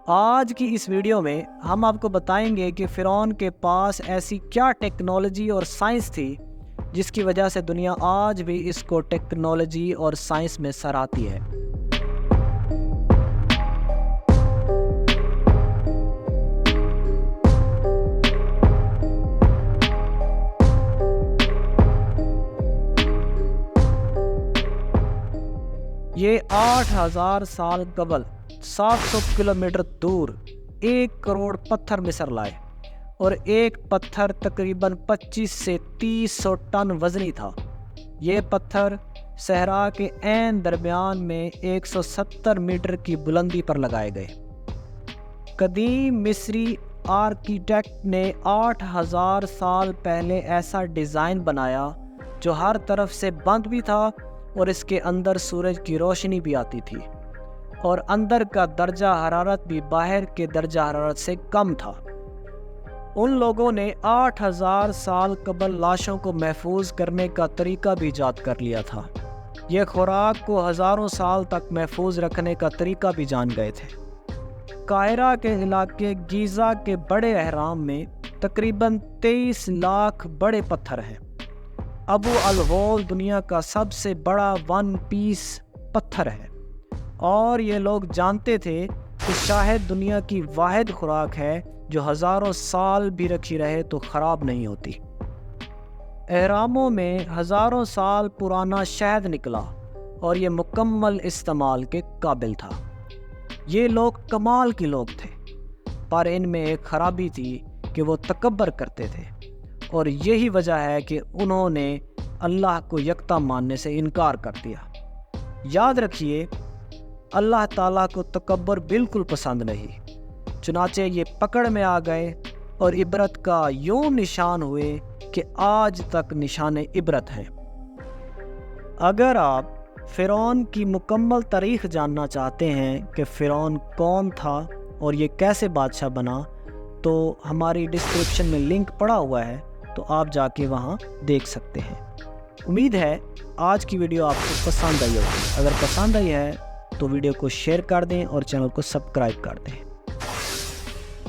آج کی اس ویڈیو میں ہم آپ کو بتائیں گے کہ فرعون کے پاس ایسی کیا ٹیکنالوجی اور سائنس تھی جس کی وجہ سے دنیا آج بھی اس کو ٹیکنالوجی اور سائنس میں سراہتی ہے۔ یہ 8000 سال قبل 700 کلومیٹر دور 1 کروڑ پتھر مصر لائے، اور ایک پتھر تقریباً 25 سے 30 ٹن وزنی تھا۔ یہ پتھر صحرا کے عین درمیان میں 170 میٹر کی بلندی پر لگائے گئے۔ قدیم مصری آرکیٹیکٹ نے 8000 سال پہلے ایسا ڈیزائن بنایا جو ہر طرف سے بند بھی تھا اور اس کے اندر سورج کی روشنی بھی آتی تھی، اور اندر کا درجہ حرارت بھی باہر کے درجہ حرارت سے کم تھا۔ ان لوگوں نے 8000 سال قبل لاشوں کو محفوظ کرنے کا طریقہ بھی ایجاد کر لیا تھا۔ یہ خوراک کو ہزاروں سال تک محفوظ رکھنے کا طریقہ بھی جان گئے تھے۔ قاہرہ کے علاقے گیزا کے بڑے اہرام میں تقریباً 23 لاکھ بڑے پتھر ہیں۔ ابو الہول دنیا کا سب سے بڑا 1 پیس پتھر ہے، اور یہ لوگ جانتے تھے کہ شاہد دنیا کی واحد خوراک ہے جو ہزاروں سال بھی رکھی رہے تو خراب نہیں ہوتی۔ اہراموں میں ہزاروں سال پرانا شہد نکلا اور یہ مکمل استعمال کے قابل تھا۔ یہ لوگ کمال کے لوگ تھے، پر ان میں ایک خرابی تھی کہ وہ تکبر کرتے تھے، اور یہی وجہ ہے کہ انہوں نے اللہ کو یکتا ماننے سے انکار کر دیا۔ یاد رکھیے، اللہ تعالیٰ کو تکبر بالکل پسند نہیں، چنانچہ یہ پکڑ میں آ گئے اور عبرت کا یوں نشان ہوئے کہ آج تک نشان عبرت ہے۔ اگر آپ فرعون کی مکمل تاریخ جاننا چاہتے ہیں کہ فرعون کون تھا اور یہ کیسے بادشاہ بنا، تو ہماری ڈسکرپشن میں لنک پڑا ہوا ہے، تو آپ جا کے وہاں دیکھ سکتے ہیں۔ امید ہے آج کی ویڈیو آپ کو پسند آئی ہوگی۔ اگر پسند آئی ہے تو ویڈیو کو شیئر کر دیں اور چینل کو سبسکرائب کر دیں۔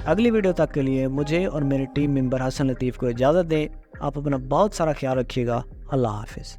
اگلی ویڈیو تک کے لیے مجھے اور میرے ٹیم ممبر حسن لطیف کو اجازت دیں۔ آپ اپنا بہت سارا خیال رکھیے گا۔ اللہ حافظ۔